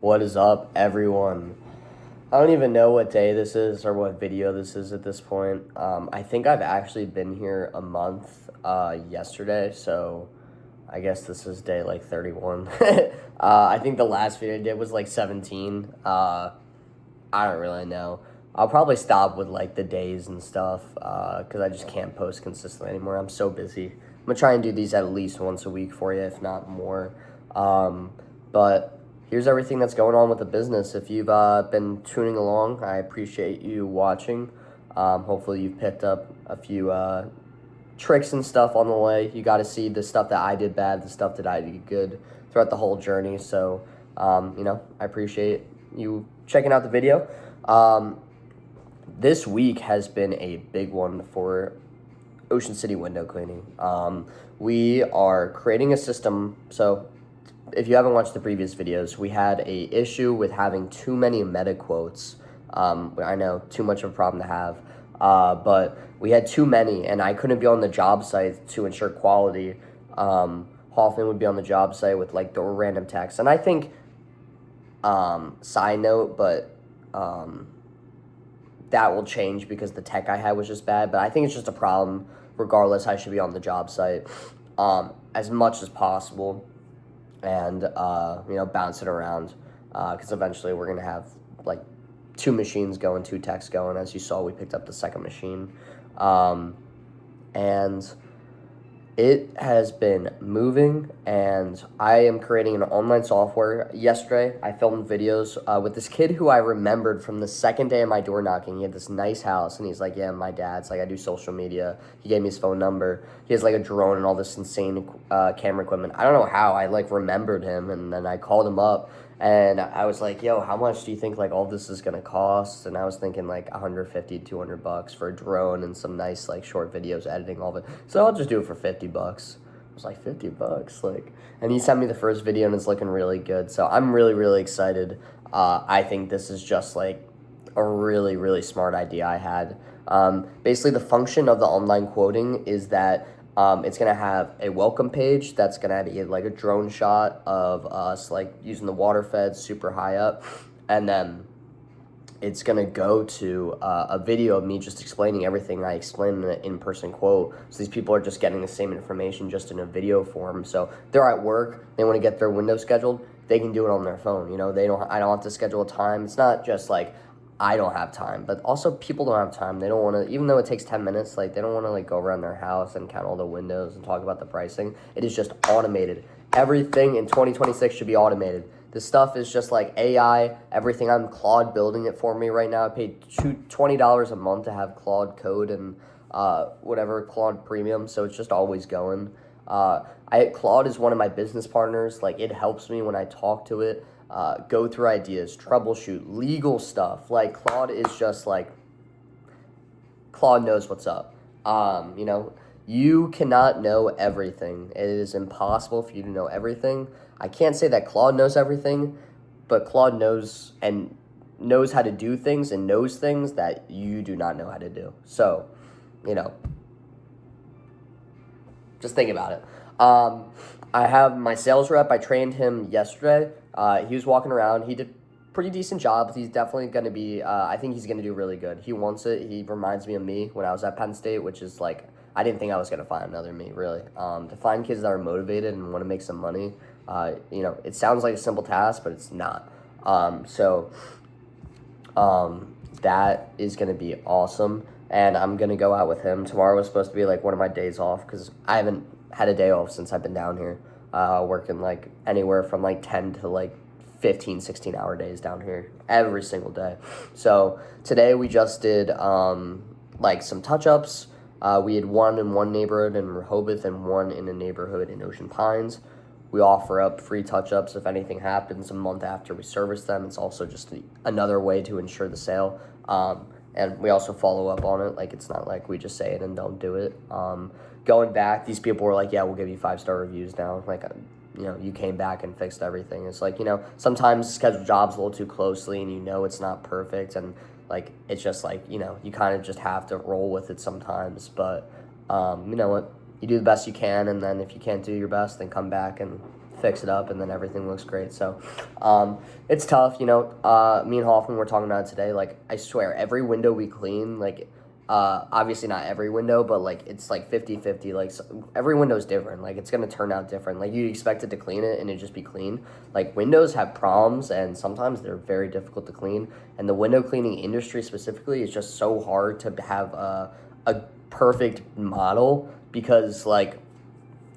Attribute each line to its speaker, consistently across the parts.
Speaker 1: What is up, everyone? I don't even know what day this is or what video this is at this point. I think I've actually been here a month yesterday, so I guess this is day like 31. I think the last video I did was like 17. I don't really know. I'll probably stop with like the days and stuff because I just can't post consistently anymore. I'm so busy. I'm gonna try and do these at least once a week for you, if not more. But here's everything that's going on with the business. If you've been tuning along, I appreciate you watching. Hopefully you've picked up a few tricks and stuff on the way. You got to see the stuff that I did bad, the stuff that I did good throughout the whole journey. So, I appreciate you checking out the video. This week has been a big one for Ocean City window cleaning. We are creating a system. So if you haven't watched the previous videos, we had a issue with having too many meta quotes. I know, too much of a problem to have, but we had too many, and I couldn't be on the job site to ensure quality. Hoffman would be on the job site with like the random text, and I think, side note, but that will change because the tech I had was just bad, but I think it's just a problem. Regardless, I should be on the job site as much as possible and, bounce it around because eventually we're going to have like 2 machines going, 2 techs going. As you saw, we picked up the second machine. And it has been moving, and I am creating an online software. Yesterday, I filmed videos with this kid who I remembered from the second day of my door knocking. He had this nice house, and he's like, yeah, my dad's like, I do social media. He gave me his phone number. He has like a drone and all this insane camera equipment. I don't know how I like remembered him, and then I called him up. And I was like, yo, how much do you think like all this is gonna cost? And I was thinking like $150, $200 for a drone and some nice like short videos, editing all of it. So I'll just do it for $50. I was like, $50, like, and he sent me the first video and it's looking really good. So I'm really, really excited. I think this is just like a really, really smart idea I had. Basically the function of the online quoting is that it's going to have a welcome page that's going to have like a drone shot of us like using the water fed super high up, and then it's going to go to a video of me just explaining everything I explained in an in-person quote. So these people are just getting the same information just in a video form. So they're at work, they want to get their window scheduled, they can do it on their phone. I don't have to schedule a time. It's not just like I don't have time, but also people don't have time. They don't want to, even though it takes 10 minutes, like they don't want to like go around their house and count all the windows and talk about the pricing. It is just automated. Everything in 2026 should be automated. This stuff is just like AI, everything. I'm Claude building it for me right now. I paid $20 a month to have Claude Code and whatever, Claude Premium, so it's just always going. Claude is one of my business partners. Like it helps me when I talk to it. Go through ideas, troubleshoot, legal stuff. Like Claude is just like, Claude knows what's up. You cannot know everything. It is impossible for you to know everything. I can't say that Claude knows everything, but Claude knows how to do things and knows things that you do not know how to do. So, just think about it. I have my sales rep. I trained him yesterday. He was walking around. He did pretty decent job. He's definitely going to be, I think he's going to do really good. He wants it. He reminds me of me when I was at Penn State, which is like, I didn't think I was going to find another me, really. To find kids that are motivated and want to make some money, it sounds like a simple task, but it's not. That is going to be awesome. And I'm going to go out with him. Tomorrow was supposed to be like one of my days off because I haven't had a day off since I've been down here. Working like anywhere from like 10 to like 15, 16-hour days down here every single day. So today we just did like some touch-ups. We had one in one neighborhood in Rehoboth and one in a neighborhood in Ocean Pines. We offer up free touch-ups if anything happens a month after we service them. It's also just another way to ensure the sale. And we also follow up on it. Like, it's not like we just say it and don't do it. Going back, these people were like, yeah, we'll give you 5-star reviews now. Like, you came back and fixed everything. It's like, sometimes schedule jobs a little too closely and it's not perfect. And, like, it's just like, you kind of just have to roll with it sometimes. But, you know what? You do the best you can. And then if you can't do your best, then come back and fix it up, and then everything looks great. So it's tough, me and Hoffman were talking about it today. Like, I swear, every window we clean, like, obviously not every window, but like it's like 50-50. Like, every window's different. Like, it's gonna turn out different. Like, you expect it to clean it and it just be clean. Like, windows have problems, and sometimes they're very difficult to clean, and the window cleaning industry specifically is just so hard to have a perfect model, because like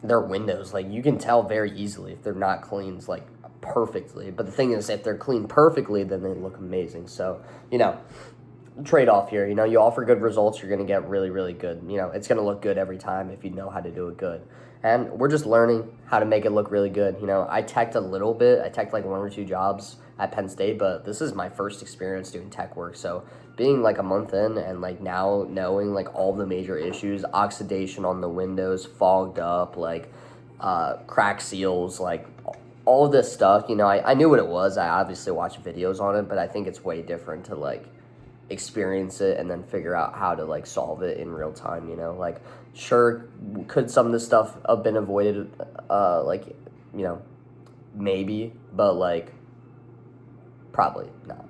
Speaker 1: they're windows. Like, you can tell very easily if they're not cleaned like perfectly, but the thing is, if they're cleaned perfectly, then they look amazing. So trade-off here. You offer good results, you're going to get really, really good. It's going to look good every time if you know how to do it good. And we're just learning how to make it look really good. I teched a little bit. I teched like 1 or 2 jobs at Penn State, but this is my first experience doing tech work. So being like a month in, and like now knowing like all the major issues, oxidation on the windows, fogged up, like crack seals, like all of this stuff, I knew what it was. I obviously watched videos on it, but I think it's way different to like experience it and then figure out how to like solve it in real time. Like, sure, could some of this stuff have been avoided, maybe, but like probably not.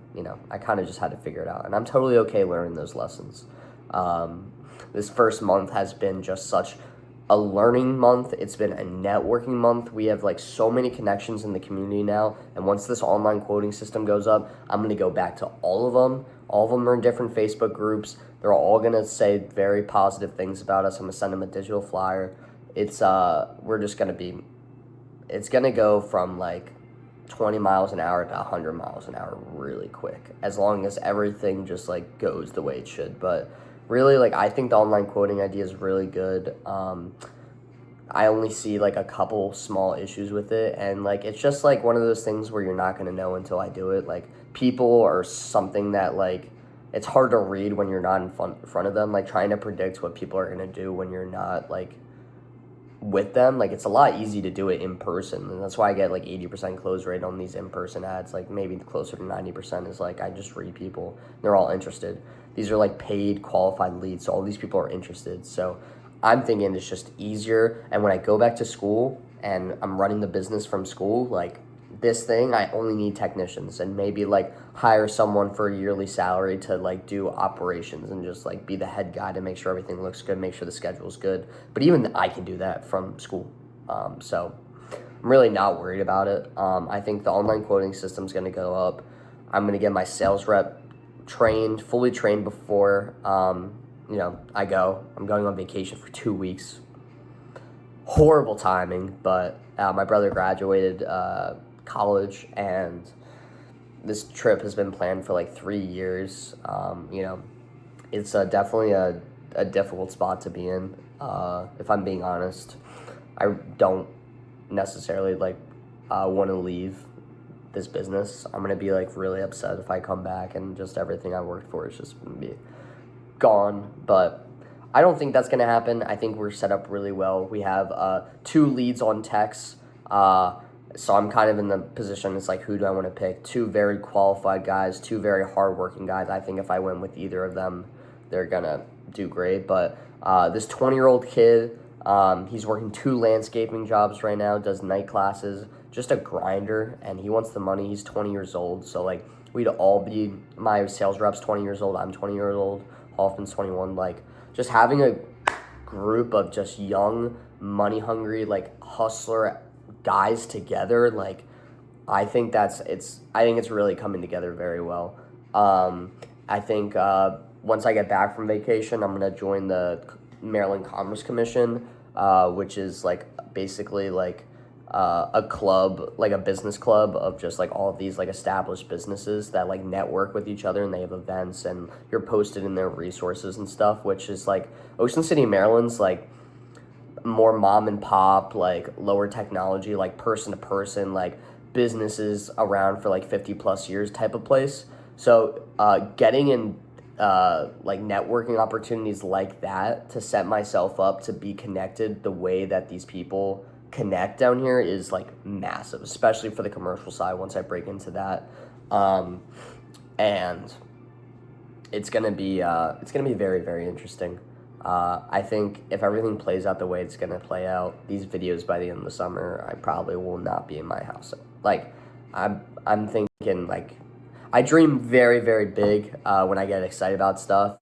Speaker 1: I kind of just had to figure it out, and I'm totally okay learning those lessons. This first month has been just such a learning month. It's been a networking month. We have like so many connections in the community now, and once this online quoting system goes up, I'm going to go back to all of them. All of them are in different Facebook groups. They're all going to say very positive things about us. I'm going to send them a digital flyer. It's it's going to go from like 20 miles an hour to 100 miles an hour really quick, as long as everything just like goes the way it should. But really, like, I think the online quoting idea is really good. I only see like a couple small issues with it, and like it's just like one of those things where you're not going to know until I do it. Like, people are something that like it's hard to read when you're not in front of them. Like, trying to predict what people are going to do when you're not like with them, like, it's a lot easy to do it in person, and that's why I get like 80% close rate on these in-person ads. Like, maybe closer to 90% is like I just read people, they're all interested. These are like paid qualified leads, so all these people are interested. So I'm thinking it's just easier, and when I go back to school and I'm running the business from school, like this thing, I only need technicians, and maybe like hire someone for a yearly salary to like do operations and just like be the head guy to make sure everything looks good, make sure the schedule's good. But even I can do that from school. So I'm really not worried about it. I think the online quoting system's going to go up. I'm going to get my sales rep fully trained before I'm going on vacation for 2 weeks. Horrible timing, but my brother graduated college, and this trip has been planned for like 3 years. It's definitely a difficult spot to be in. If I'm being honest, I don't necessarily want to leave this business. I'm gonna be like really upset if I come back and just everything I worked for is just gonna be gone. But I don't think that's gonna happen. I think we're set up really well. We have 2 leads on techs. So I'm kind of in the position, it's like, who do I want to pick? 2 very qualified guys, 2 very hardworking guys. I think if I went with either of them, they're going to do great. But this 20-year-old kid, he's working 2 landscaping jobs right now, does night classes, just a grinder, and he wants the money. He's 20 years old. So, like, we'd all be, my sales rep's 20 years old, I'm 20 years old, Hoffman's 21. Like, just having a group of just young, money-hungry, like, hustler guys together, like, I think it's really coming together very well. I think once I get back from vacation, I'm going to join the Maryland Commerce Commission, which is like basically like a club, like a business club of just like all of these like established businesses that like network with each other, and they have events, and you're posted in their resources and stuff, which is like Ocean City, Maryland's like more mom and pop, like lower technology, like person to person, like businesses around for like 50 plus years type of place. So getting in like networking opportunities like that to set myself up to be connected the way that these people connect down here is like massive, especially for the commercial side once I break into that. And it's gonna be very, very interesting. I think if everything plays out the way it's gonna play out, these videos by the end of the summer, I probably will not be in my house. Like, I'm thinking, like, I dream very, very big when I get excited about stuff.